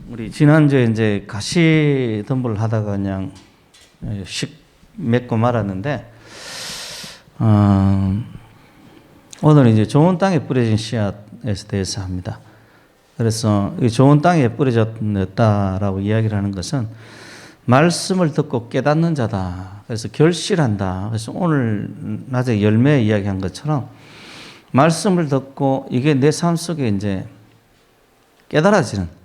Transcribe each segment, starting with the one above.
우리 지난주에 이제 가시덤불 하다가 그냥 식 맺고 말았는데, 오늘 이제 좋은 땅에 뿌려진 씨앗에 대해서 합니다. 그래서 이 좋은 땅에 뿌려졌다라고 이야기를 하는 것은 말씀을 듣고 깨닫는 자다. 그래서 결실한다. 그래서 오늘 낮에 열매 이야기한 것처럼 말씀을 듣고 이게 내 삶 속에 이제 깨달아지는,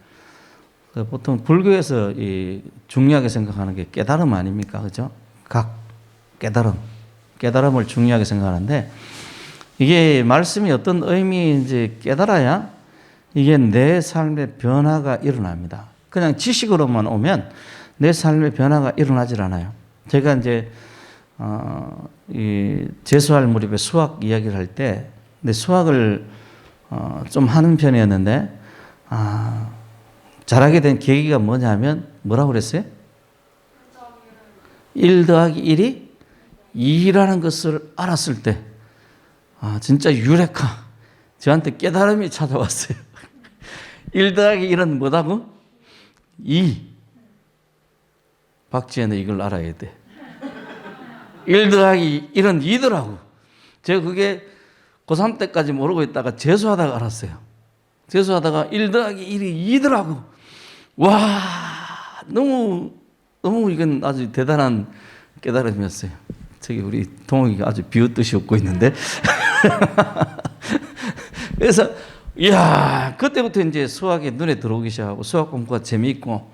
보통 불교에서 이 중요하게 생각하는 게 깨달음 아닙니까? 그죠? 깨달음을 중요하게 생각하는데, 이게 말씀이 어떤 의미인지 깨달아야 이게 내 삶의 변화가 일어납니다. 그냥 지식으로만 오면 내 삶의 변화가 일어나질 않아요. 제가 이제 이 재수할 무렵에 수학 이야기를 할 때, 근데 수학을 좀 하는 편이었는데, 잘하게 된 계기가 뭐냐면 뭐라고 그랬어요? 1 더하기 1이 2라는 것을 알았을 때, 진짜 유레카, 저한테 깨달음이 찾아왔어요. 1 더하기 1은 뭐다고? 2. 박지혜는 이걸 알아야 돼. 1 더하기 1은 2더라고. 제가 그게 고3 때까지 모르고 있다가 재수하다가 알았어요. 재수하다가 1 더하기 1이 2더라고. 와, 너무 이건 아주 대단한 깨달음이었어요. 저기 우리 동욱이가 아주 비웃듯이 웃고 있는데. 그래서 이야, 그때부터 이제 수학이 눈에 들어오기 시작하고, 수학 공부가 재미있고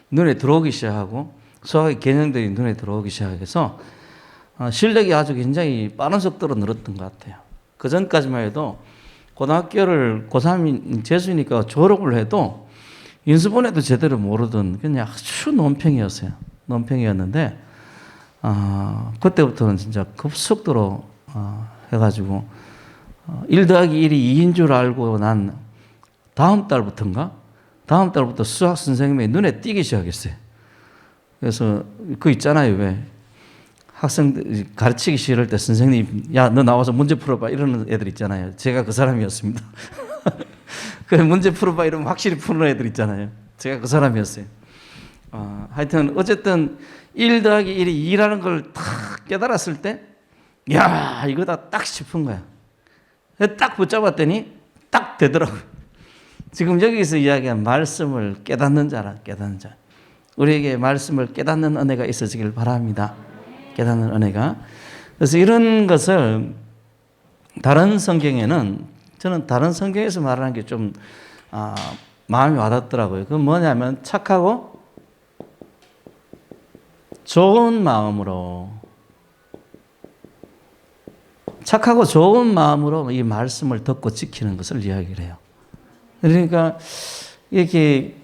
눈에 들어오기 시작하고, 수학의 개념들이 눈에 들어오기 시작해서 실력이 아주 굉장히 빠른 속도로 늘었던 것 같아요. 그 전까지만 해도 고등학교를 고3인 재수니까 졸업을 해도 인수분해도 제대로 모르던 그냥 아주 논팽이었어요. 논팽이였는데, 그때부터는 진짜 급속도로 해가지고 1 더하기 1이 2인 줄 알고 난 다음 달부터 수학 선생님이 눈에 띄기 시작했어요. 그래서 그 있잖아요, 왜 학생들 가르치기 싫을 때 선생님, 야, 너 나와서 문제 풀어봐 이러는 애들 있잖아요. 제가 그 사람이었습니다. 그래, 문제 풀어봐 이러면 확실히 푸는 애들 있잖아요. 제가 그 사람이었어요. 하여튼 어쨌든 1 더하기 1이 2라는 걸 탁 깨달았을 때, 야, 이거다 딱 싶은 거야. 딱 붙잡았더니 딱 되더라고요. 지금 여기서 이야기한 말씀을 깨닫는 자라, 깨닫는 자. 우리에게 말씀을 깨닫는 은혜가 있어지길 바랍니다. 깨닫는 은혜가. 그래서 이런 것을 다른 성경에는, 저는 다른 성경에서 말하는 게 좀 마음이 와닿더라고요. 그건 뭐냐면 착하고 좋은 마음으로 이 말씀을 듣고 지키는 것을 이야기를 해요. 그러니까 이렇게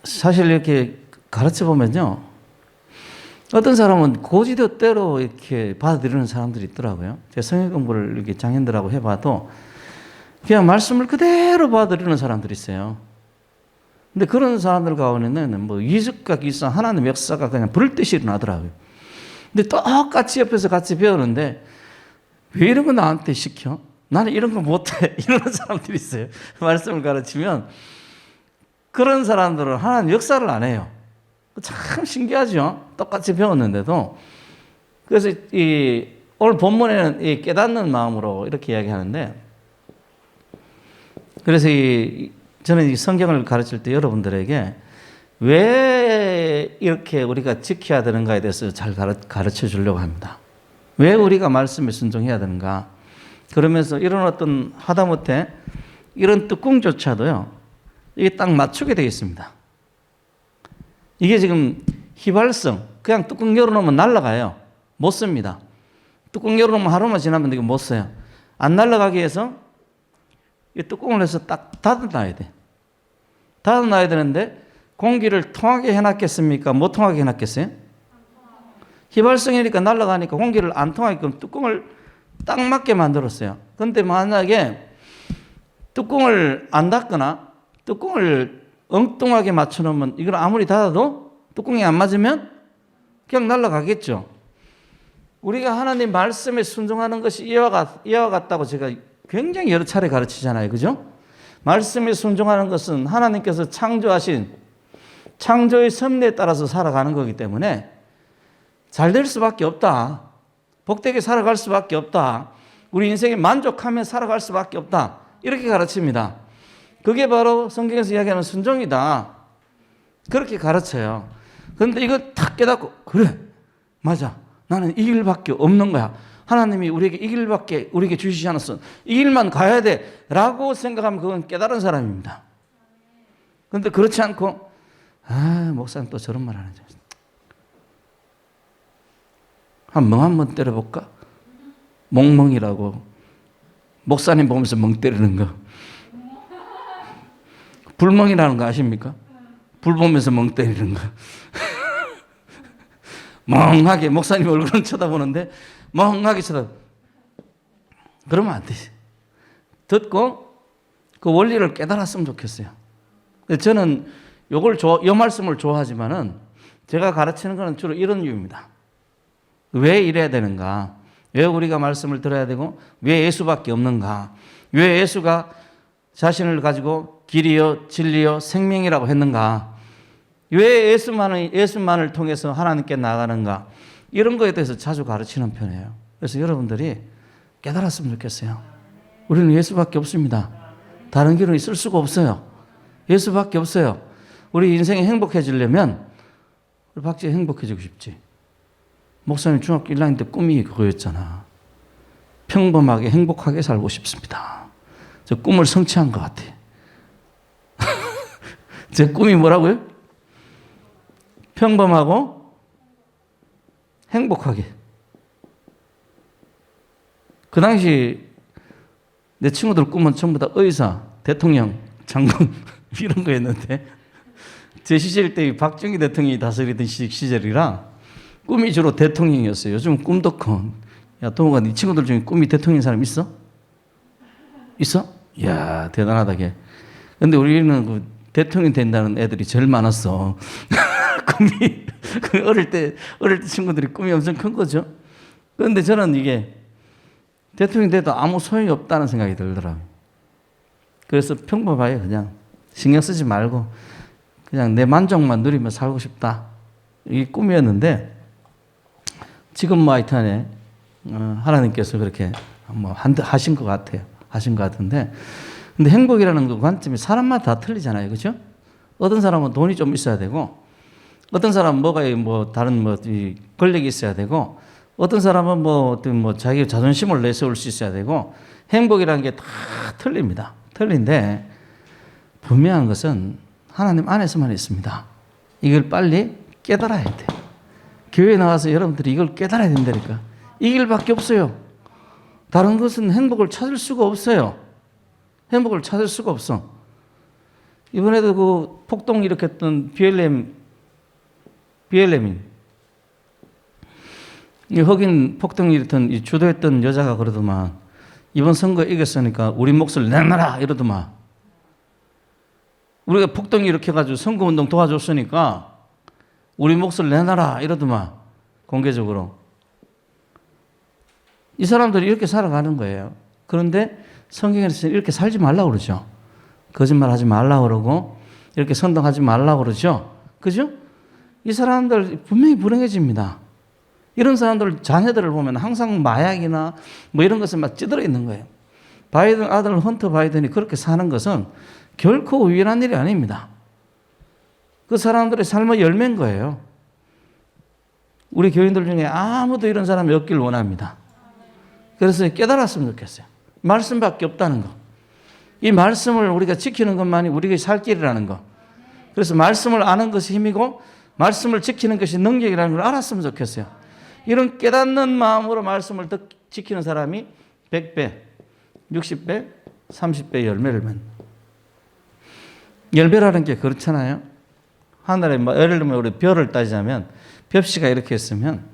사실 이렇게 가르쳐 보면요, 어떤 사람은 고지대로 이렇게 받아들이는 사람들이 있더라고요. 제가 성경 공부를 이렇게 장인들하고 해봐도 그냥 말씀을 그대로 받아들이는 사람들이 있어요. 근데 그런 사람들 가운데는 뭐 이적과 기사, 하나님의 역사가 그냥 불듯이 일어나더라고요. 근데 똑같이 옆에서 같이 배우는데 왜 이런 거 나한테 시켜? 나는 이런 거 못해. 이러는 사람들이 있어요. 말씀을 가르치면 그런 사람들은 하나님 역사를 안 해요. 참 신기하죠? 똑같이 배웠는데도. 그래서 오늘 본문에는 이 깨닫는 마음으로 이렇게 이야기하는데, 그래서 저는 이 성경을 가르칠 때 여러분들에게 왜 이렇게 우리가 지켜야 되는가에 대해서 잘 가르쳐 주려고 합니다. 왜 우리가 말씀에 순종해야 되는가? 그러면서 이런 어떤 하다못해 이런 뚜껑조차도요, 이게 딱 맞추게 되어 있습니다. 이게 지금 휘발성, 그냥 뚜껑 열어놓으면 날아가요. 못 씁니다. 뚜껑 열어놓으면 하루만 지나면 이거 못 써요. 안 날아가기 위해서 이 뚜껑을 해서 딱 닫아놔야 돼. 닫아놔야 되는데 공기를 통하게 해놨겠습니까? 못 통하게 해놨겠어요? 휘발성이니까 날아가니까 공기를 안 통하게끔 뚜껑을 딱 맞게 만들었어요. 그런데 만약에 뚜껑을 안 닫거나 뚜껑을 엉뚱하게 맞춰놓으면 이걸 아무리 닫아도 뚜껑이 안 맞으면 그냥 날아가겠죠. 우리가 하나님 말씀에 순종하는 것이 이와 같다고 제가 굉장히 여러 차례 가르치잖아요. 그죠? 말씀에 순종하는 것은 하나님께서 창조하신 창조의 섭리에 따라서 살아가는 거기 때문에 잘 될 수밖에 없다. 복되게 살아갈 수밖에 없다. 우리 인생에 만족하며 살아갈 수밖에 없다. 이렇게 가르칩니다. 그게 바로 성경에서 이야기하는 순종이다. 그렇게 가르쳐요. 그런데 이거 탁 깨닫고 그래 맞아 나는 이 길밖에 없는 거야. 하나님이 우리에게 이 길밖에 우리에게 주시지 않았어. 이 길만 가야 돼 라고 생각하면 그건 깨달은 사람입니다. 그런데 그렇지 않고 목사님 또 저런 말 하는지 한번 때려볼까? 멍멍이라고 목사님 보면서 멍 때리는 거 불멍이라는 거 아십니까? 불 보면서 멍 때리는 거 멍하게 목사님 얼굴은 쳐다보는데 멍하게 그러면 안 되지. 듣고 그 원리를 깨달았으면 좋겠어요. 저는 이 말씀을 좋아하지만은 제가 가르치는 것은 주로 이런 이유입니다. 왜 이래야 되는가? 왜 우리가 말씀을 들어야 되고 왜 예수밖에 없는가? 왜 예수가 자신을 가지고 길이요 진리요 생명이라고 했는가? 왜 예수만을 통해서 하나님께 나가는가? 이런 거에 대해서 자주 가르치는 편이에요. 그래서 여러분들이 깨달았으면 좋겠어요. 우리는 예수밖에 없습니다. 다른 길은 있을 수가 없어요. 예수밖에 없어요. 우리 인생이 행복해지려면 우리 박쥐 행복해지고 싶지. 목사님 중학교 1학년 때 꿈이 그거였잖아. 평범하게 행복하게 살고 싶습니다. 저 꿈을 성취한 것 같아. 제 꿈이 뭐라고요? 평범하고 행복하게. 그 당시 내 친구들 꿈은 전부 다 의사, 대통령, 장군 이런 거였는데 제 시절 때 박정희 대통령이 다스리던 시절이라 꿈이 주로 대통령이었어요. 요즘 꿈도 큰. 야, 동호가 네 친구들 중에 꿈이 대통령인 사람 있어? 있어? 이야, 대단하다, 걔. 근데 우리는 그 대통령 된다는 애들이 제일 많았어. 꿈이, 어릴 때 친구들이 꿈이 엄청 큰 거죠. 그런데 저는 이게 대통령 돼도 아무 소용이 없다는 생각이 들더라고요. 그래서 평범하게 그냥 신경 쓰지 말고 그냥 내 만족만 누리며 살고 싶다. 이게 꿈이었는데 지금 하여튼에 하나님께서 그렇게 하신 것 같아요. 하신 것 같은데 근데 행복이라는 그 관점이 사람마다 다 틀리잖아요. 그렇죠? 어떤 사람은 돈이 좀 있어야 되고 어떤 사람은 다른 권력이 있어야 되고 어떤 사람은 자기 자존심을 내세울 수 있어야 되고 행복이라는 게 다 틀립니다. 틀린데 분명한 것은 하나님 안에서만 있습니다. 이걸 빨리 깨달아야 돼요. 교회에 나와서 여러분들이 이걸 깨달아야 된다니까. 이 길밖에 없어요. 다른 것은 행복을 찾을 수가 없어요. 행복을 찾을 수가 없어. 이번에도 그 폭동 일으켰던 BLM인 흑인 폭동 일으켰던 주도했던 여자가 그러더만 이번 선거 이겼으니까 우리 몫을 내놔라 이러더만. 우리가 폭동 일으켜가지고 선거운동 도와줬으니까 우리 몫을 내놔라 이러더만. 공개적으로. 이 사람들이 이렇게 살아가는 거예요. 그런데 성경에서 이렇게 살지 말라고 그러죠. 거짓말 하지 말라고 그러고 이렇게 선동하지 말라고 그러죠. 그죠? 이 사람들 분명히 불행해집니다. 이런 사람들 자녀들을 보면 항상 마약이나 이런 것에 막 찌들어 있는 거예요. 바이든 아들 헌터 바이든이 그렇게 사는 것은 결코 우연한 일이 아닙니다. 그 사람들의 삶의 열매인 거예요. 우리 교인들 중에 아무도 이런 사람이 없길 원합니다. 그래서 깨달았으면 좋겠어요. 말씀밖에 없다는 거. 이 말씀을 우리가 지키는 것만이 우리가 살 길이라는 거. 그래서 말씀을 아는 것이 힘이고 말씀을 지키는 것이 능력이라는 걸 알았으면 좋겠어요. 이런 깨닫는 마음으로 말씀을 지키는 사람이 100배, 60배, 30배 열매를 맺는. 열매라는 게 그렇잖아요. 하늘에 예를 들면 우리 별을 따지자면 벽씨가 이렇게 있으면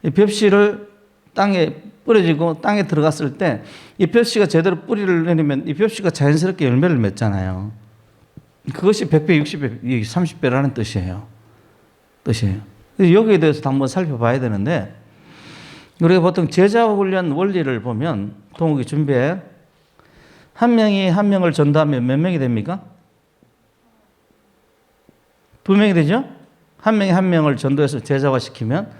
이 벽씨를 땅에 뿌려지고 땅에 들어갔을 때 이 벽씨가 제대로 뿌리를 내리면 이 벽씨가 자연스럽게 열매를 맺잖아요. 그것이 100배, 60배, 30배라는 뜻이에요. 여기에 대해서도 한번 살펴봐야 되는데 우리가 보통 제자 훈련 원리를 보면 동욱이 준비해. 한 명이 한 명을 전도하면 몇 명이 됩니까? 두 명이 되죠? 한 명이 한 명을 전도해서 제자화 시키면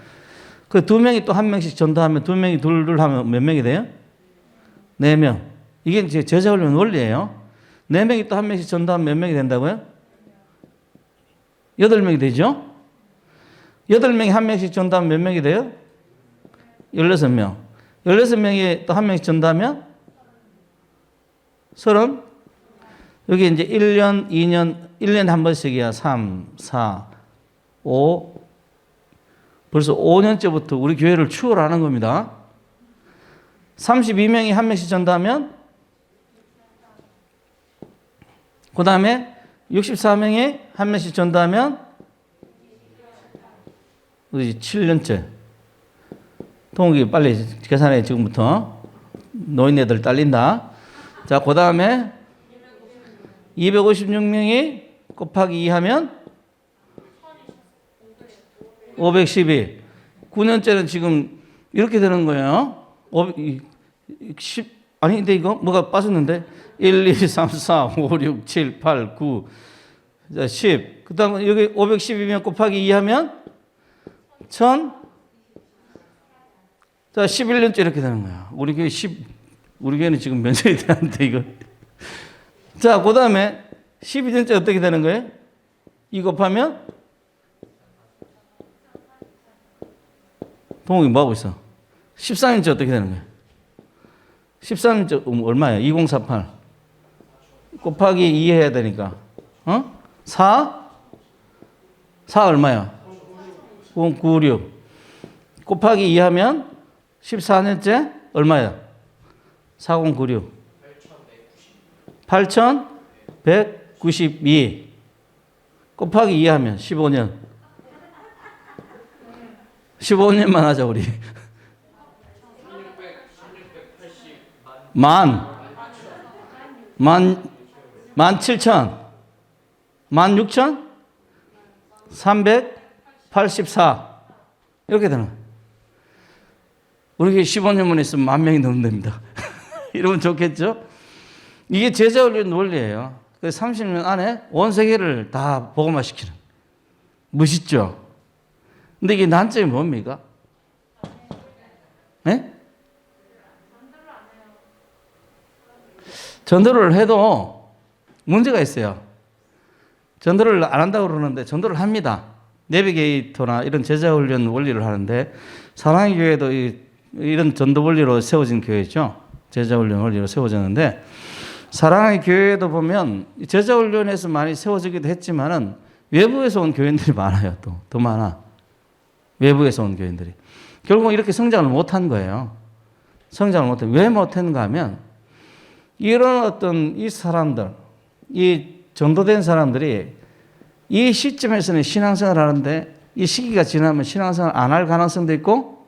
그 두 명이 또 한 명씩 전도하면 두 명이 둘 하면 몇 명이 돼요? 네 명. 이게 이제 제자 훈련 원리예요. 네 명이 또 한 명씩 전도하면 몇 명이 된다고요? 8명이 되죠? 8명이 한 명씩 전도하면 몇 명이 돼요? 16명. 16명이 또 한 명씩 전도하면 30? 여기 이제 1년, 2년, 1년에 한 번씩이야. 3, 4, 5. 벌써 5년째부터 우리 교회를 추월하는 겁니다. 32명이 한 명씩 전도하면 그 다음에 64명이 한 명씩 전도하면 우리 7년째. 동욱이 빨리 계산해 지금부터. 노인네들 딸린다. 자, 그 다음에 256명이 곱하기 2 하면 512. 9년째는 지금 이렇게 되는 거예요. 10, 아니, 근데 이거 뭐가 빠졌는데? 1, 2, 3, 4, 5, 6, 7, 8, 9, 10. 그 다음에 여기 512명 곱하기 2 하면 1000. 자, 11년째 이렇게 되는 거야. 우리 교회는 지금 몇 년이 되는데, 이거. 자, 그 다음에 12년째 어떻게 되는 거예요? 2 곱하면? 동욱이 뭐 하고 있어? 13년째 어떻게 되는 거예요? 13년째 얼마야? 2048. 곱하기 2 해야 되니까. 4? 4 얼마야? 096. 곱하기 2 하면 14년째 얼마야? 4096. 8192. 곱하기 2 하면 15년. 15년만 하자, 우리. 만 7천. 16,000? 384. 이렇게 되는 거예요. 우리 15년만 있으면 10,000명이 넘는 됩니다. 이러면 좋겠죠? 이게 제자훈련 원리예요. 30년 안에 온 세계를 다 복음화시키는. 멋있죠? 근데 이게 난점이 뭡니까? 네? 전도를 해도 문제가 있어요. 전도를 안 한다고 그러는데 전도를 합니다. 내비게이터나 이런 제자훈련 원리를 하는데 사랑의 교회도 이런 전도 원리로 세워진 교회죠. 제자훈련 원리로 세워졌는데 사랑의 교회도 보면 제자훈련에서 많이 세워지기도 했지만은 외부에서 온 교인들이 많아요. 또 더 많아. 외부에서 온 교인들이. 결국 이렇게 성장을 못한 거예요. 성장을 못한. 왜 못했는가 하면 이런 어떤 이 사람들, 이 전도된 사람들이 이 시점에서는 신앙생활을 하는데 이 시기가 지나면 신앙생활 안 할 가능성도 있고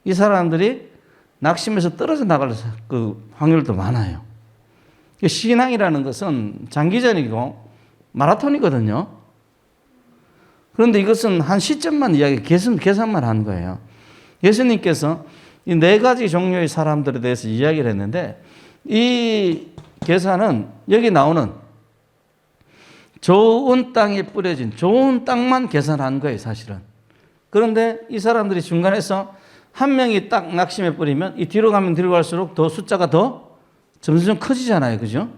이 사람들이 낙심해서 떨어져 나갈 그 확률도 많아요. 신앙이라는 것은 장기전이고 마라톤이거든요. 그런데 이것은 한 시점만 계산만 한 거예요. 예수님께서 이 4가지 종류의 사람들에 대해서 이야기를 했는데 이 계산은 여기 나오는 좋은 땅에 뿌려진 좋은 땅만 계산한 거예요, 사실은. 그런데 이 사람들이 중간에서 한 명이 딱 낙심해 버리면 이 뒤로 가면 뒤로 갈수록 더 숫자가 더 점점 커지잖아요. 그죠?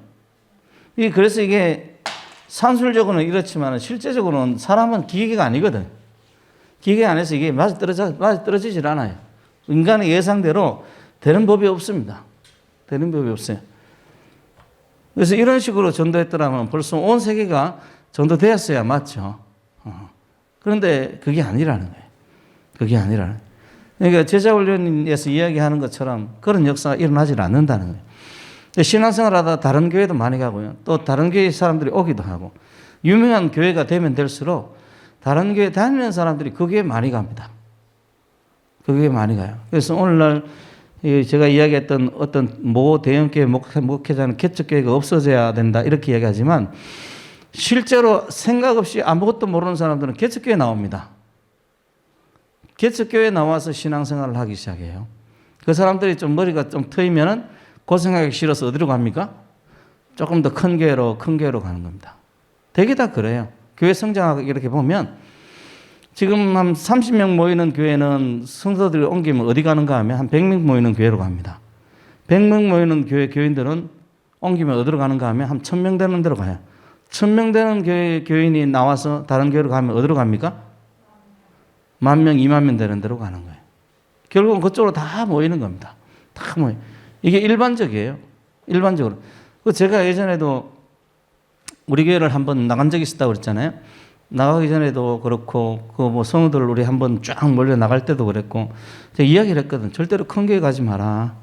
그래서 이게 산술적으로는 이렇지만 실제적으로는 사람은 기계가 아니거든. 기계 안에서 이게 맞아 떨어지질 않아요. 인간의 예상대로 되는 법이 없습니다. 되는 법이 없어요. 그래서 이런 식으로 전도했더라면 벌써 온 세계가 전도되었어야 맞죠. 그런데 그게 아니라는 거예요. 그게 아니라는 거예요. 그러니까 제자훈련에서 이야기하는 것처럼 그런 역사가 일어나질 않는다는 거예요. 신앙생활 하다 다른 교회도 많이 가고요. 또 다른 교회 사람들이 오기도 하고 유명한 교회가 되면 될수록 다른 교회 다니는 사람들이 그 교회 많이 갑니다. 그 교회 많이 가요. 그래서 오늘날 제가 이야기했던 어떤 모 대형교회 목회자는 개척교회가 없어져야 된다 이렇게 이야기하지만 실제로 생각 없이 아무것도 모르는 사람들은 개척교회 나옵니다. 개척교회 나와서 신앙생활을 하기 시작해요. 그 사람들이 좀 머리가 좀 트이면은 고생하기 싫어서 어디로 갑니까? 조금 더 큰 교회로 가는 겁니다. 되게 다 그래요. 교회 성장하고 이렇게 보면 지금 한 30명 모이는 교회는 성도들이 옮기면 어디 가는가 하면 한 100명 모이는 교회로 갑니다. 100명 모이는 교인들은 옮기면 어디로 가는가 하면 한 1000명 되는 데로 가요. 1000명 되는 교인이 나와서 다른 교회로 가면 어디로 갑니까? 10,000명, 20,000명 되는 데로 가는 거예요. 결국은 그쪽으로 다 모이는 겁니다. 다 모여. 이게 일반적이에요. 일반적으로. 제가 예전에도 우리 교회를 한번 나간 적이 있었다고 그랬잖아요. 나가기 전에도 그렇고, 성도들 우리 한번 쫙 몰려 나갈 때도 그랬고, 제가 이야기를 했거든. 절대로 큰 교회 가지 마라.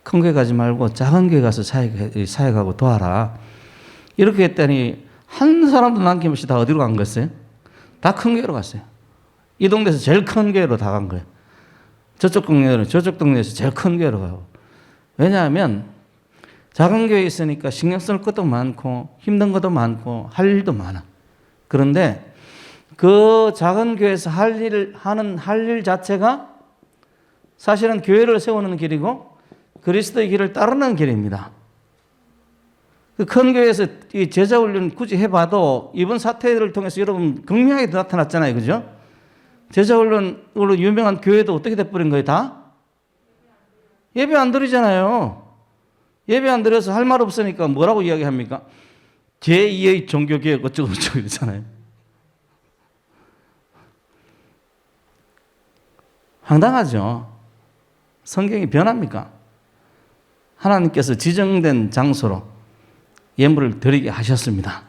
큰 교회 가지 말고 작은 교회 가서 사역하고 도와라. 이렇게 했더니 한 사람도 남김없이 다 어디로 간 거였어요? 다 큰 교회로 갔어요. 이 동네에서 제일 큰 교회로 다 간 거예요. 저쪽 동네에서 제일 큰 교회로 가고. 왜냐하면 작은 교회에 있으니까 신경 쓸 것도 많고 힘든 것도 많고 할 일도 많아. 그런데 그 작은 교회에서 할 일 자체가 사실은 교회를 세우는 길이고 그리스도의 길을 따르는 길입니다. 그 큰 교회에서 이 제자 훈련 굳이 해봐도 이번 사태를 통해서 여러분 극명하게 나타났잖아요. 그죠? 제자 훈련으로 유명한 교회도 어떻게 돼버린 거예요? 다? 예배 안 드리잖아요. 예배 안 드려서 할 말 없으니까 뭐라고 이야기합니까? 제2의 종교개혁 어쩌고저쩌고 이러잖아요. 황당하죠. 성경이 변합니까? 하나님께서 지정된 장소로 예물을 드리게 하셨습니다.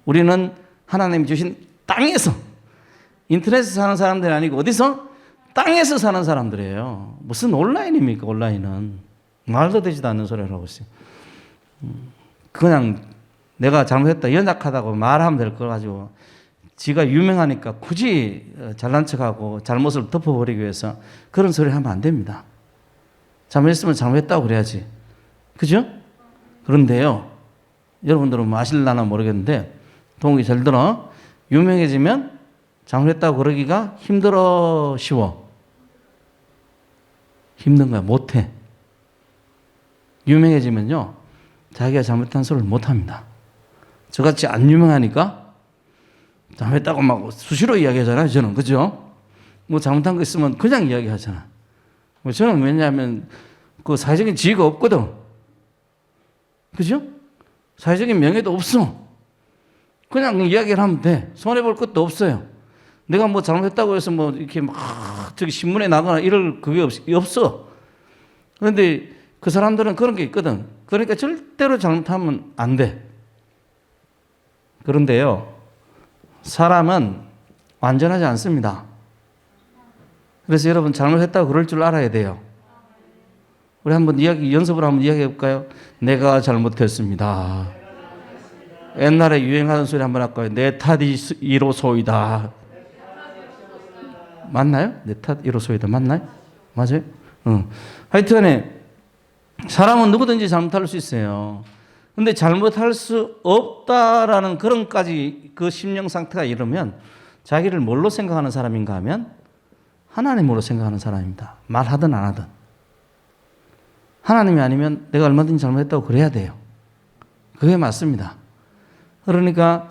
우리는 하나님이 주신 땅에서, 인터넷에서 사는 사람들이 아니고 어디서? 땅에서 사는 사람들이에요. 무슨 온라인입니까? 온라인은 말도 되지도 않는 소리를 하고 있어요. 그냥 내가 잘못했다, 연약하다고 말하면 될 걸 가지고 지가 유명하니까 굳이 잘난 척하고 잘못을 덮어버리기 위해서 그런 소리 하면 안 됩니다. 잘못했으면 잘못했다고 그래야지. 그죠? 그런데요, 여러분들은 뭐 아실라나 모르겠는데, 동욱이 잘 들어. 유명해지면 잘못했다고 그러기가 힘들어, 쉬워? 힘든 거야, 못해. 유명해지면요, 자기가 잘못한 소리를 못합니다. 저같이 안 유명하니까 잘못했다고 막 수시로 이야기하잖아요, 저는. 그죠? 뭐 잘못한 거 있으면 그냥 이야기하잖아. 저는 왜냐하면 그 사회적인 지위가 없거든. 그죠? 사회적인 명예도 없어. 그냥 이야기를 하면 돼. 손해볼 것도 없어요. 내가 뭐 잘못했다고 해서 뭐 이렇게 막 저기 신문에 나거나 이럴 그게 없어. 그런데 그 사람들은 그런 게 있거든. 그러니까 절대로 잘못하면 안 돼. 그런데요, 사람은 완전하지 않습니다. 그래서 여러분 잘못했다고 그럴 줄 알아야 돼요. 우리 한번 연습을 한번 이야기해 볼까요? 내가 잘못했습니다. 옛날에 유행하던 소리 한번 할까요? 내 탓이 이로소이다. 맞나요? 내 탓 이로소이다. 맞나요? 맞아요? 하여튼에 사람은 누구든지 잘못할 수 있어요. 근데 잘못할 수 없다라는 그런까지 그 심령 상태가 이르면 자기를 뭘로 생각하는 사람인가 하면 하나님으로 생각하는 사람입니다. 말하든 안 하든. 하나님이 아니면 내가 얼마든지 잘못했다고 그래야 돼요. 그게 맞습니다. 그러니까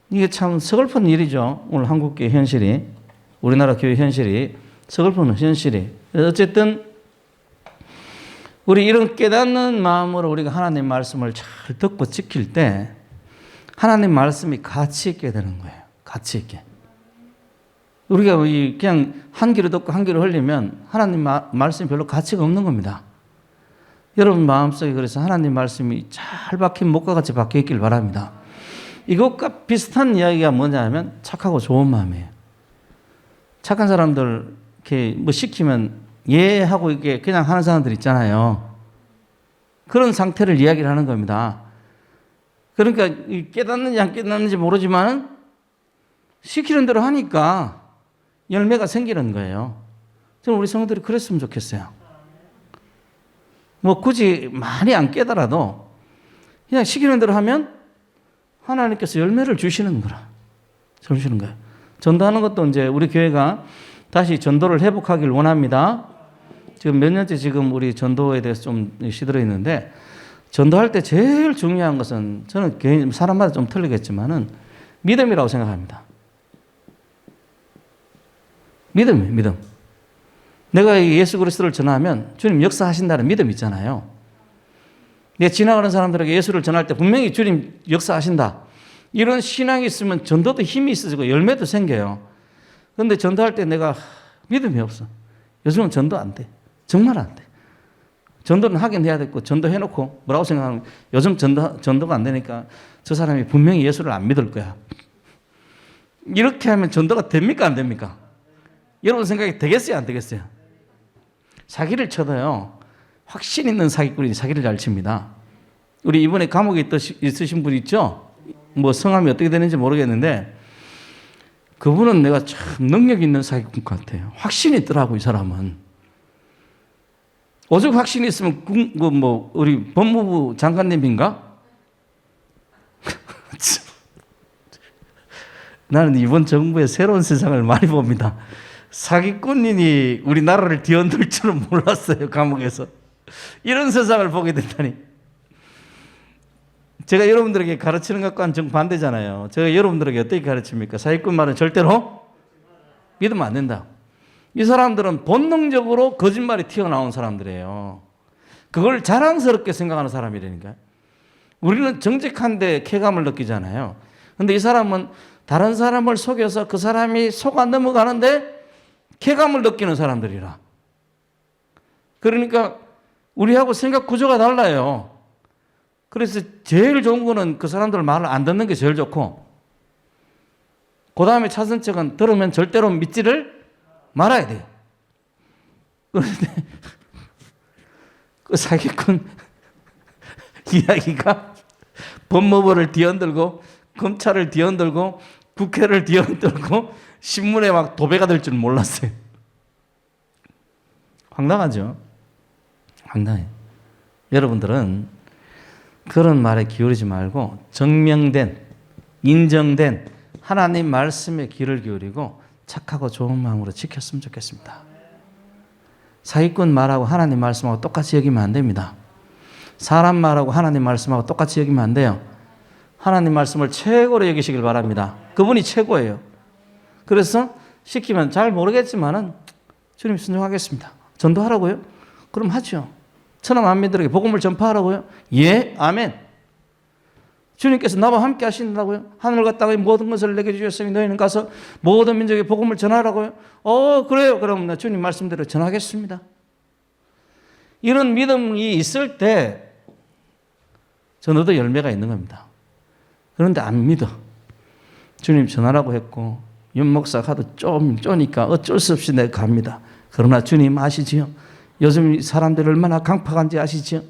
이게 참 서글픈 일이죠. 오늘 한국교회 현실이, 우리나라 교회 현실이 서글픈 현실이. 어쨌든 우리 이런 깨닫는 마음으로 우리가 하나님 말씀을 잘 듣고 지킬 때 하나님 말씀이 가치 있게 되는 거예요. 가치 있게. 우리가 그냥 한 귀로 듣고 한 귀로 흘리면 하나님 말씀이 별로 가치가 없는 겁니다. 여러분 마음속에 그래서 하나님 말씀이 잘 박힌 목과 같이 박혀 있길 바랍니다. 이것과 비슷한 이야기가 뭐냐 하면 착하고 좋은 마음이에요. 착한 사람들 이렇게 뭐 시키면 예 하고 이게 그냥 하는 사람들 있잖아요. 그런 상태를 이야기를 하는 겁니다. 그러니까 깨닫는지 안 깨닫는지 모르지만 시키는 대로 하니까 열매가 생기는 거예요. 저는 우리 성도들이 그랬으면 좋겠어요. 뭐 굳이 많이 안 깨달아도 그냥 시키는 대로 하면 하나님께서 열매를 주시는 거라. 주시는 거예요. 전도하는 것도 이제 우리 교회가 다시 전도를 회복하길 원합니다. 지금 몇 년째 지금 우리 전도에 대해서 좀 시들어 있는데, 전도할 때 제일 중요한 것은 저는 개인 사람마다 좀 틀리겠지만은 믿음이라고 생각합니다. 믿음이에요, 믿음. 내가 예수 그리스도를 전하면 주님 역사하신다는 믿음이 있잖아요. 내가 지나가는 사람들에게 예수를 전할 때 분명히 주님 역사하신다. 이런 신앙이 있으면 전도도 힘이 있어지고 열매도 생겨요. 그런데 전도할 때 내가 믿음이 없어. 요즘은 전도 안 돼. 정말 안 돼. 전도는 하긴 해야 되고 전도해놓고 뭐라고 생각하면 요즘 전도가 안 되니까 저 사람이 분명히 예수를 안 믿을 거야. 이렇게 하면 전도가 됩니까 안 됩니까? 여러분 생각이 되겠어요 안 되겠어요? 사기를 쳐도요. 확신 있는 사기꾼이 사기를 잘 칩니다. 우리 이번에 감옥에 있으신 분 있죠? 뭐 성함이 어떻게 되는지 모르겠는데 그분은 내가 참 능력 있는 사기꾼 같아요. 확신이 있더라고 이 사람은. 오죽 확신이 있으면 우리 법무부 장관님인가? 나는 이번 정부의 새로운 세상을 많이 봅니다. 사기꾼이 우리나라를 뒤흔들 줄은 몰랐어요. 감옥에서. 이런 세상을 보게 된다니. 제가 여러분들에게 가르치는 것과는 정반대잖아요. 제가 여러분들에게 어떻게 가르칩니까? 사기꾼 말은 절대로 믿으면 안 된다. 이 사람들은 본능적으로 거짓말이 튀어나온 사람들이에요. 그걸 자랑스럽게 생각하는 사람이라니까요. 우리는 정직한데 쾌감을 느끼잖아요. 그런데 이 사람은 다른 사람을 속여서 그 사람이 속아 넘어가는데 쾌감을 느끼는 사람들이라. 그러니까 우리하고 생각 구조가 달라요. 그래서 제일 좋은 거는 그 사람들 말을 안 듣는 게 제일 좋고 그 다음에 차선책은 들으면 절대로 믿지를 말아야 돼요. 그런데 그 사기꾼 이야기가 법무부를 뒤흔들고 검찰을 뒤흔들고 국회를 뒤흔들고 신문에 막 도배가 될 줄 몰랐어요. 황당하죠? 황당해. 여러분들은 그런 말에 기울이지 말고 증명된, 인정된 하나님 말씀에 귀를 기울이고 착하고 좋은 마음으로 지켰으면 좋겠습니다. 사기꾼 말하고 하나님 말씀하고 똑같이 여기면 안 됩니다. 사람 말하고 하나님 말씀하고 똑같이 여기면 안 돼요. 하나님 말씀을 최고로 여기시길 바랍니다. 그분이 최고예요. 그래서 시키면 잘 모르겠지만은 주님 순종하겠습니다. 전도하라고요? 그럼 하죠. 천하 만민들에게 복음을 전파하라고요? 예, 아멘. 주님께서 나와 함께 하신다고요? 하늘과 땅의 모든 것을 내게 주셨으니 너희는 가서 모든 민족에 복음을 전하라고요? 그래요. 그럼 나 주님 말씀대로 전하겠습니다. 이런 믿음이 있을 때 전도도 열매가 있는 겁니다. 그런데 안 믿어. 주님 전하라고 했고 윤 목사가 하도 쪼니까 어쩔 수 없이 내가 갑니다. 그러나 주님 아시지요? 요즘 사람들이 얼마나 강팍한지 아시지요?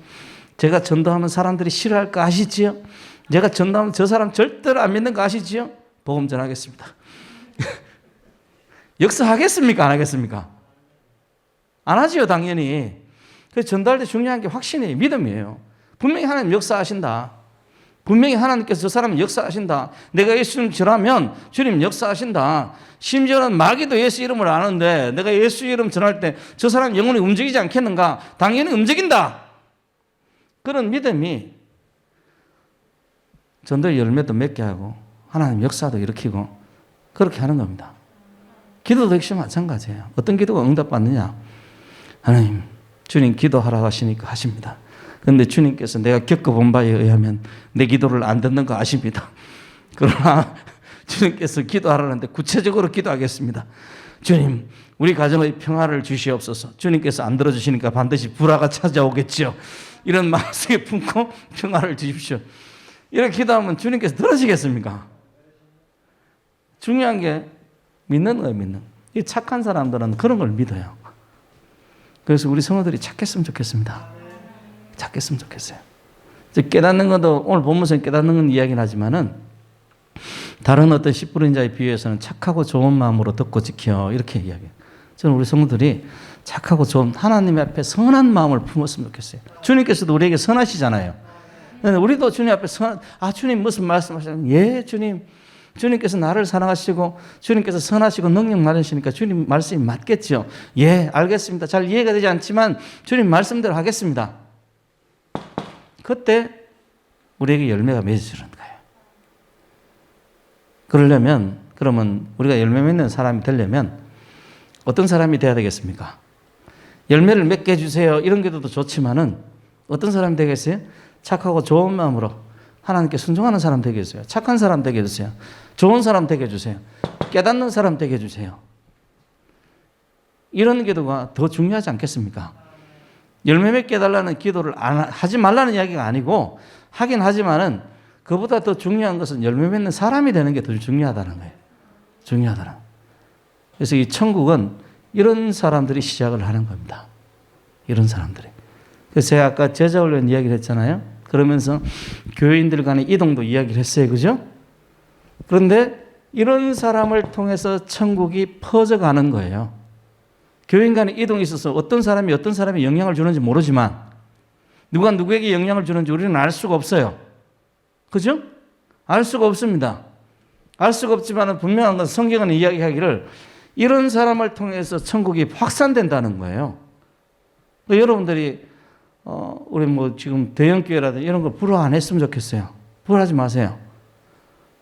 제가 전도하면 사람들이 싫어할 거 아시지요? 제가 전도하면 저 사람 절대로 안 믿는 거 아시지요? 복음 전하겠습니다. 역사하겠습니까? 안 하겠습니까? 안 하지요, 당연히. 그래서 전도할 때 중요한 게 확신이에요. 믿음이에요. 분명히 하나님 역사하신다. 분명히 하나님께서 저 사람은 역사하신다. 내가 예수님 전하면 주님 역사하신다. 심지어는 마귀도 예수 이름을 아는데 내가 예수 이름 전할 때 저 사람 영혼이 움직이지 않겠는가? 당연히 움직인다. 그런 믿음이 전도의 열매도 맺게 하고 하나님 역사도 일으키고 그렇게 하는 겁니다. 기도도 역시 마찬가지예요. 어떤 기도가 응답받느냐? 하나님, 주님 기도하라고 하시니까 하십니다. 그런데 주님께서 내가 겪어본 바에 의하면 내 기도를 안 듣는 거 아십니다. 그러나 주님께서 기도하라는데 구체적으로 기도하겠습니다. 주님, 우리 가정의 평화를 주시옵소서. 주님께서 안 들어주시니까 반드시 불화가 찾아오겠죠. 이런 마음속에 품고 평화를 주십시오. 이렇게 기도하면 주님께서 들어주시겠습니까? 중요한 게 믿는 거예요, 믿는. 이 착한 사람들은 그런 걸 믿어요. 그래서 우리 성도들이 착했으면 좋겠습니다. 찾겠으면 좋겠어요. 깨닫는 것도 오늘 본문에서 깨닫는 건 이야기는 하지만은 다른 어떤 씨 뿌린 자에 비유해서는 착하고 좋은 마음으로 듣고 지켜 이렇게 이야기해요. 저는 우리 성도들이 착하고 좋은 하나님 앞에 선한 마음을 품었으면 좋겠어요. 주님께서도 우리에게 선하시잖아요. 우리도 주님 앞에 주님 무슨 말씀하시나요? 예, 주님께서 나를 사랑하시고 주님께서 선하시고 능력 많으시니까 주님 말씀이 맞겠죠. 예, 알겠습니다. 잘 이해가 되지 않지만 주님 말씀대로 하겠습니다. 그때 우리에게 열매가 맺어지는 거예요. 그러면 우리가 열매 맺는 사람이 되려면 어떤 사람이 돼야 되겠습니까? 열매를 맺게 해주세요. 이런 기도도 좋지만은 어떤 사람이 되겠어요? 착하고 좋은 마음으로 하나님께 순종하는 사람 되게 해주세요. 착한 사람 되게 해주세요. 좋은 사람 되게 해주세요. 깨닫는 사람 되게 해주세요. 이런 기도가 더 중요하지 않겠습니까? 열매 맺게 해달라는 기도를 하지 말라는 이야기가 아니고 하긴 하지만은 그보다 더 중요한 것은 열매 맺는 사람이 되는 게 더 중요하다는 거예요. 중요하다는. 그래서 이 천국은 이런 사람들이 시작을 하는 겁니다. 이런 사람들이. 그래서 제가 아까 제자훈련 이야기를 했잖아요. 그러면서 교인들 간의 이동도 이야기를 했어요. 그죠? 그런데 이런 사람을 통해서 천국이 퍼져가는 거예요. 교인 간의 이동이 있어서 어떤 사람이 영향을 주는지 모르지만 누가 누구에게 영향을 주는지 우리는 알 수가 없어요. 그죠? 알 수가 없습니다. 알 수가 없지만 분명한 건 성경은 이야기하기를 이런 사람을 통해서 천국이 확산된다는 거예요. 여러분들이 우리 뭐 지금 대형교회라든지 이런 걸 부러워 안 했으면 좋겠어요. 부러워하지 마세요.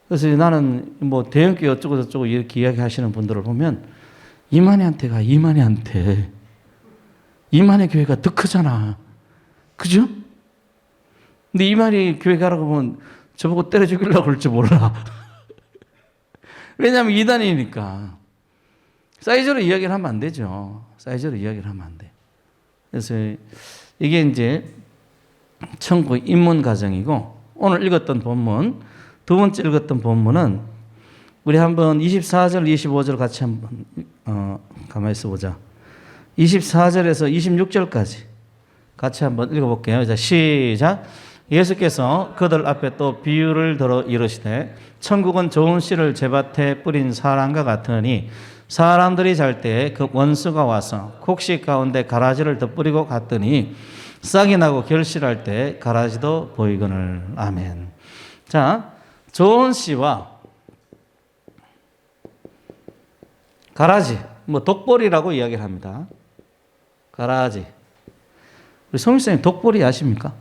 그래서 나는 뭐 대형교회 어쩌고 저쩌고 이렇게 이야기하시는 분들을 보면 이만희한테 이만희 교회가 더 크잖아. 그죠? 근데 이만희 교회 가라고 하면 저보고 때려 죽이려고 그럴지 몰라. 왜냐하면 이단이니까. 사이즈로 이야기를 하면 안 되죠. 사이즈로 이야기를 하면 안 돼. 그래서 이게 이제 천국 입문 과정이고 오늘 읽었던 본문, 두 번째 읽었던 본문은 우리 한번 24절, 25절 같이 한번 가만히 있어 보자. 24절에서 26절까지 같이 한번 읽어볼게요. 자, 시작. 예수께서 그들 앞에 또 비유를 들어 이르시되 천국은 좋은 씨를 제밭에 뿌린 사람과 같으니 사람들이 잘 때 그 원수가 와서 곡식 가운데 가라지를 덧뿌리고 갔더니 싹이 나고 결실할 때 가라지도 보이거늘. 아멘. 자, 좋은 씨와 가라지, 뭐 독보리라고 이야기를 합니다. 가라지. 우리 성일선생님 독보리 아십니까?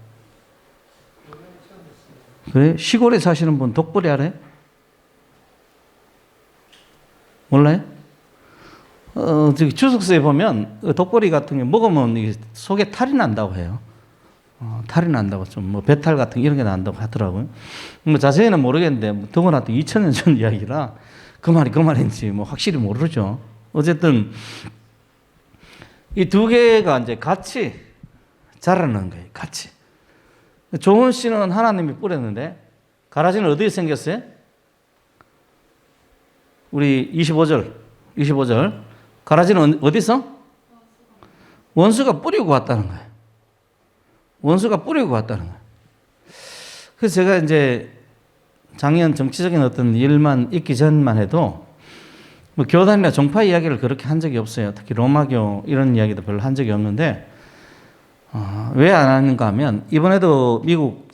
그래? 시골에 사시는 분 독보리 알아요? 몰라요? 저기 주석서에 보면 독보리 같은 게 먹으면 속에 탈이 난다고 해요. 탈이 난다고 좀 뭐 배탈 같은 이런 게 난다고 하더라고요. 뭐 자세히는 모르겠는데 뭐 더구나 또 2000년 전 이야기라 그 말인지 뭐 확실히 모르죠. 어쨌든 이 두 개가 이제 같이 자라는 거예요. 같이. 좋은 씨는 하나님이 뿌렸는데 가라지는 어디에 생겼어요? 우리 25절. 가라지는 어디서? 원수가 뿌리고 왔다는 거예요. 원수가 뿌리고 왔다는 거예요. 그래서 제가 이제 작년 정치적인 어떤 일만 있기 전만 해도 뭐 교단이나 종파 이야기를 그렇게 한 적이 없어요. 특히 로마교 이런 이야기도 별로 한 적이 없는데 왜 안 하는가 하면 이번에도 미국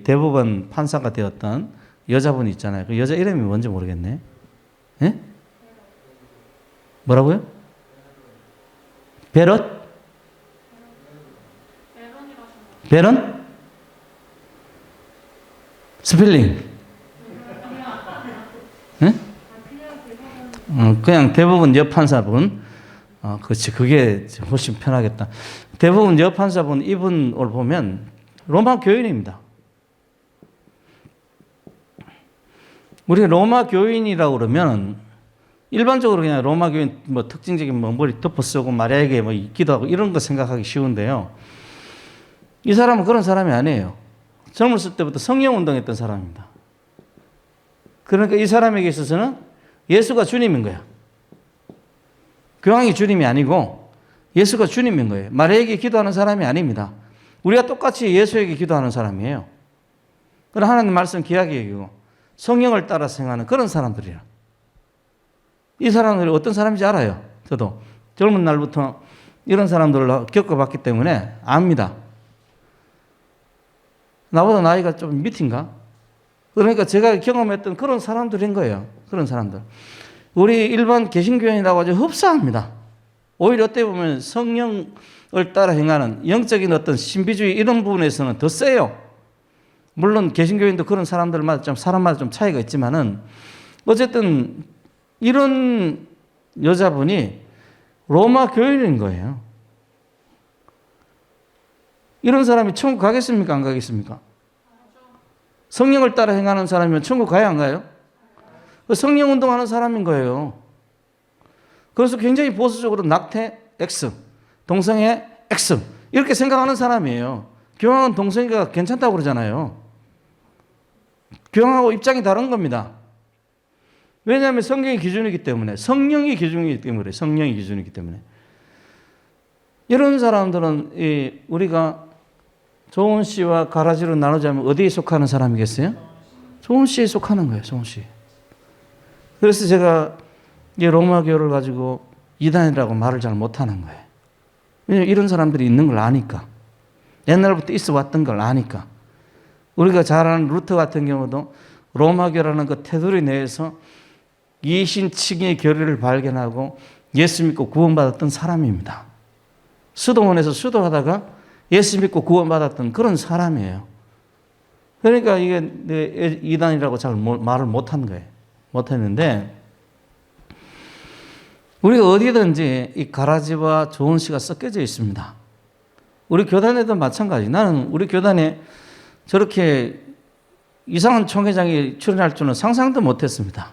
대법원 판사가 되었던 여자분이 있잖아요. 그 여자 이름이 뭔지 모르겠네. 예? 뭐라고요? 베런? 스펠링. 예? 그냥 대법원 여판사분. 그렇지. 그게 훨씬 편하겠다. 대법원 여판사분 이분을 보면 로마 교인입니다. 우리가 로마 교인이라고 그러면 일반적으로 그냥 로마 교인 뭐 특징적인 뭐 머리 덮어 쓰고 마리아에게 뭐 기도하고 이런 거 생각하기 쉬운데요. 이 사람은 그런 사람이 아니에요. 젊었을 때부터 성령 운동했던 사람입니다. 그러니까 이 사람에게 있어서는 예수가 주님인 거야. 교황이 주님이 아니고 예수가 주님인 거예요. 마리아에게 기도하는 사람이 아닙니다. 우리가 똑같이 예수에게 기도하는 사람이에요. 그런 하나님 말씀 귀하게 여기고 성령을 따라 생각하는 그런 사람들이에요. 이 사람들이 어떤 사람인지 알아요. 저도 젊은 날부터 이런 사람들을 겪어봤기 때문에 압니다. 나보다 나이가 좀 밑인가? 그러니까 제가 경험했던 그런 사람들인 거예요. 그런 사람들. 우리 일반 개신교인이라고 아주 흡사합니다. 오히려 어떻게 보면 성령을 따라 행하는 영적인 어떤 신비주의 이런 부분에서는 더 세요. 물론 개신교인도 그런 사람들마다 좀 사람마다 좀 차이가 있지만은 어쨌든 이런 여자분이 로마 교인인 거예요. 이런 사람이 천국 가겠습니까? 안 가겠습니까? 성령을 따라 행하는 사람이면 천국 가야 안 가요? 성령 운동하는 사람인 거예요. 그래서 굉장히 보수적으로 낙태 X, 동성애 X 이렇게 생각하는 사람이에요. 교황은 동성애가 괜찮다고 그러잖아요. 교황하고 입장이 다른 겁니다. 왜냐하면 성경이 기준이기 때문에, 성령이 기준이기 때문에, 성령이 기준이기 때문에. 이런 사람들은 우리가 조은 씨와 가라지로 나누자면 어디에 속하는 사람이겠어요? 조은 씨에 속하는 거예요. 조은 씨. 그래서 제가 이 로마교를 가지고 이단이라고 말을 잘 못하는 거예요. 왜냐하면 이런 사람들이 있는 걸 아니까. 옛날부터 있어 왔던 걸 아니까. 우리가 잘 아는 루터 같은 경우도 로마교라는 그 테두리 내에서 이신층의 교리를 발견하고 예수 믿고 구원받았던 사람입니다. 수도원에서 수도하다가 예수 믿고 구원받았던 그런 사람이에요. 그러니까 이게 이단이라고 잘 말을 못한 거예요. 못했는데 우리가 어디든지 이 가라지와 조은 씨가 섞여져 있습니다. 우리 교단에도 마찬가지. 나는 우리 교단에 저렇게 이상한 총회장이 출연할 줄은 상상도 못했습니다.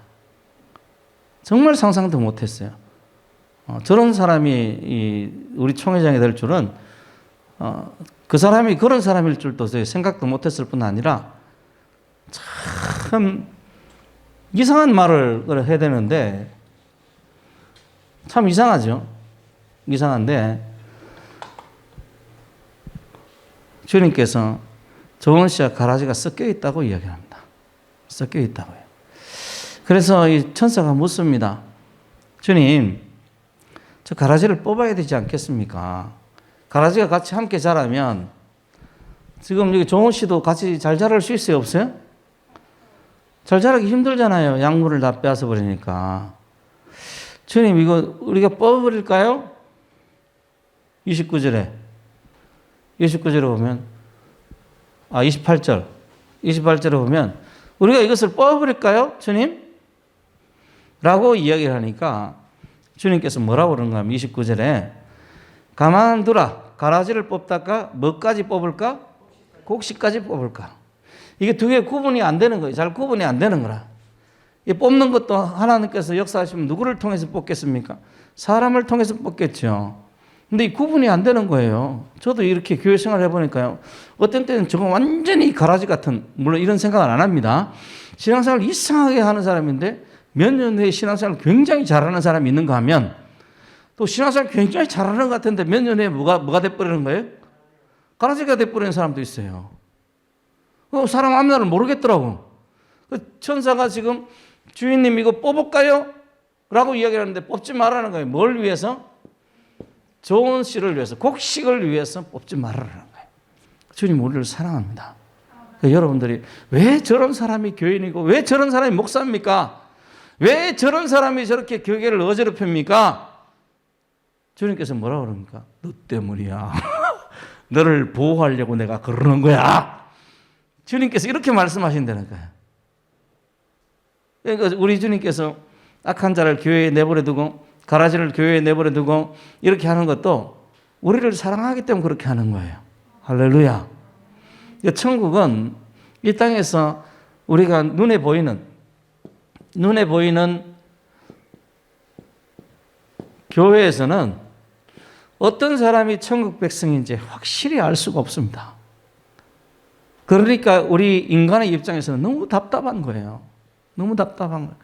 정말 상상도 못했어요. 저런 사람이 우리 총회장이 될 줄은 그 사람이 그런 사람일 줄도 생각도 못했을 뿐 아니라 참 이상한 말을 해야 되는데 참 이상하죠. 이상한데 주님께서 조은 씨와 가라지가 섞여 있다고 이야기합니다. 섞여 있다고요. 그래서 이 천사가 묻습니다. 주님, 저 가라지를 뽑아야 되지 않겠습니까? 가라지가 같이 함께 자라면 지금 여기 조은 씨도 같이 잘 자랄 수 있어요? 없어요? 잘 자라기 힘들잖아요. 약물을 다 빼앗아 버리니까. 주님, 이거 우리가 뽑아버릴까요? 29절에 보면 28절에 보면 우리가 이것을 뽑아버릴까요? 주님? 라고 이야기를 하니까 주님께서 뭐라고 그러는가 하면 29절에 가만두라. 가라지를 뽑다가 뭐까지 뽑을까? 곡식까지 뽑을까? 이게 두 개 구분이 안 되는 거예요. 잘 구분이 안 되는 거라. 이 뽑는 것도 하나님께서 역사하시면 누구를 통해서 뽑겠습니까? 사람을 통해서 뽑겠죠. 근데 이 구분이 안 되는 거예요. 저도 이렇게 교회 생활 해보니까요. 어떤 때는 저거 완전히 가라지 같은, 물론 이런 생각은 안 합니다. 신앙생활 이상하게 하는 사람인데 몇 년 후에 신앙생활 굉장히 잘하는 사람이 있는가 하면 또 신앙생활 굉장히 잘하는 것 같은데 몇 년 후에 뭐가 돼버리는 거예요? 가라지가 돼버리는 사람도 있어요. 사람 앞날을 모르겠더라고. 천사가 지금 주인님 이거 뽑을까요? 라고 이야기를 하는데 뽑지 말라는 거예요. 뭘 위해서? 조은 씨를 위해서, 곡식을 위해서 뽑지 말라는 거예요. 주님 우리를 사랑합니다. 여러분들이 왜 저런 사람이 교인이고 왜 저런 사람이 목사입니까? 왜 저런 사람이 저렇게 교회를 어지럽힙니까? 주님께서 뭐라고 그럽니까? 너 때문이야. 너를 보호하려고 내가 그러는 거야. 주님께서 이렇게 말씀하신다는 거예요. 그러니까 우리 주님께서 악한 자를 교회에 내버려 두고 가라지를 교회에 내버려 두고 이렇게 하는 것도 우리를 사랑하기 때문에 그렇게 하는 거예요. 할렐루야. 천국은 이 땅에서 우리가 눈에 보이는 교회에서는 어떤 사람이 천국 백성인지 확실히 알 수가 없습니다. 그러니까 우리 인간의 입장에서는 너무 답답한 거예요. 너무 답답한 거예요.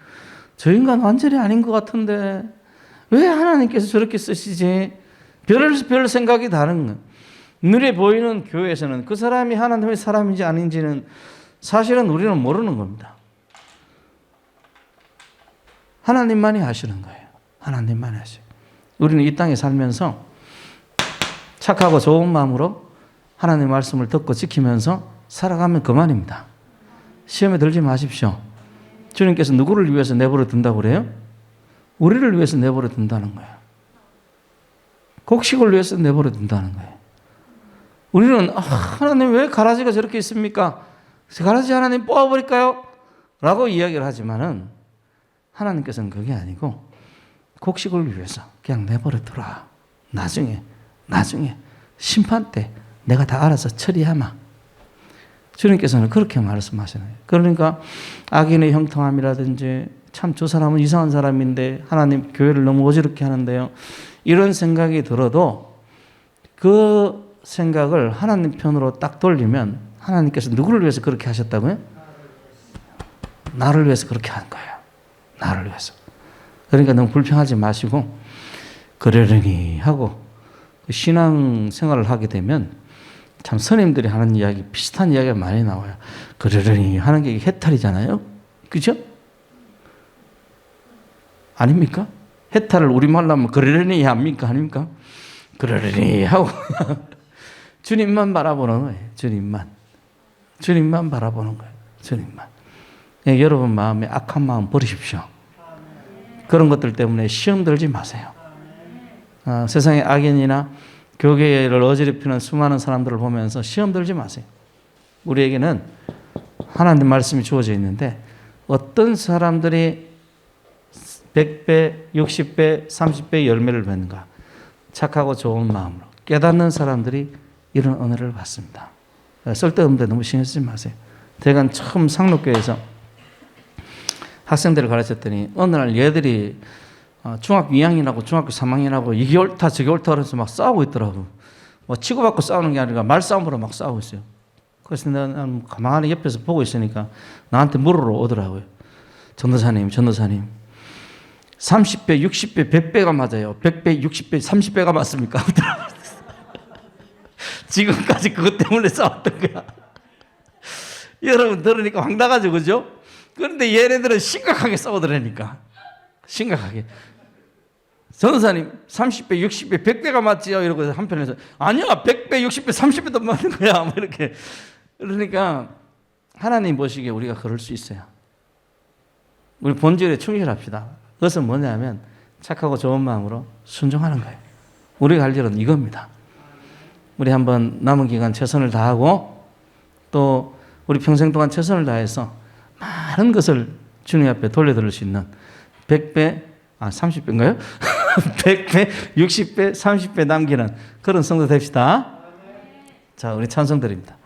저 인간 완전히 아닌 것 같은데 왜 하나님께서 저렇게 쓰시지? 별 생각이 다른 거예요. 눈에 보이는 교회에서는 그 사람이 하나님의 사람인지 아닌지는 사실은 우리는 모르는 겁니다. 하나님만이 하시는 거예요. 하나님만이 하시고. 우리는 이 땅에 살면서 착하고 좋은 마음으로 하나님의 말씀을 듣고 지키면서 살아가면 그만입니다. 시험에 들지 마십시오. 주님께서 누구를 위해서 내버려 둔다고 그래요? 우리를 위해서 내버려 둔다는 거예요. 곡식을 위해서 내버려 둔다는 거예요. 우리는 하나님 왜 가라지가 저렇게 있습니까? 가라지 하나님 뽑아버릴까요? 라고 이야기를 하지만은 하나님께서는 그게 아니고 곡식을 위해서 그냥 내버려둬라. 나중에 심판 때 내가 다 알아서 처리하마. 주님께서는 그렇게 말씀하시네요. 그러니까 악인의 형통함이라든지 참 저 사람은 이상한 사람인데 하나님 교회를 너무 어지럽게 하는데요. 이런 생각이 들어도 그 생각을 하나님 편으로 딱 돌리면 하나님께서 누구를 위해서 그렇게 하셨다고요? 나를 위해서 그렇게 한 거예요. 나를 위해서. 그러니까 너무 불평하지 마시고 그러려니 하고 신앙 생활을 하게 되면 참 스님들이 하는 이야기 비슷한 이야기가 많이 나와요. 그러려니 하는 게 해탈이잖아요. 그죠? 아닙니까? 해탈을 우리말로 하면 그러려니 합니까? 아닙니까? 그러려니 하고 주님만 바라보는 거예요. 주님만 바라보는 거예요. 주님만. 여러분 마음에 악한 마음 버리십시오. 그런 것들 때문에 시험 들지 마세요. 세상의 악인이나 교계를 어지럽히는 수많은 사람들을 보면서 시험 들지 마세요. 우리에게는 하나님 말씀이 주어져 있는데 어떤 사람들이 100배, 60배, 30배 열매를 맺는가? 착하고 좋은 마음으로 깨닫는 사람들이 이런 은혜를 받습니다. 쓸데없는데 너무 신경 쓰지 마세요. 제가 처음 상록교회에서 학생들을 가르쳤더니 어느 날 얘들이 중학교 2학년하고 중학교 3학년하고 이게 옳다 저게 옳다 그래서 막 싸우고 있더라고. 뭐 치고받고 싸우는 게 아니라 말싸움으로 막 싸우고 있어요. 그래서 나는 가만히 옆에서 보고 있으니까 나한테 물으러 오더라고요. 전도사님 30배, 60배, 100배가 맞아요. 100배, 60배, 30배가 맞습니까? 지금까지 그것 때문에 싸웠던 거야. 여러분 들으니까 황당하죠, 그죠? 그런데 얘네들은 심각하게 싸우더라니까. 심각하게. 전도사님 30배, 60배, 100배가 맞지요? 이러고 한편에서 아니야 100배, 60배, 30배도 맞는 거야. 뭐 이렇게. 그러니까 하나님 보시기에 우리가 그럴 수 있어요. 우리 본질에 충실합시다. 그것은 뭐냐면 착하고 좋은 마음으로 순종하는 거예요. 우리가 할 일은 이겁니다. 우리 한번 남은 기간 최선을 다하고 또 우리 평생 동안 최선을 다해서 많은 것을 주님 앞에 돌려드릴 수 있는 100배, 30배인가요? 100배, 60배, 30배 남기는 그런 성도 됩시다. 자, 우리 찬송 드립니다.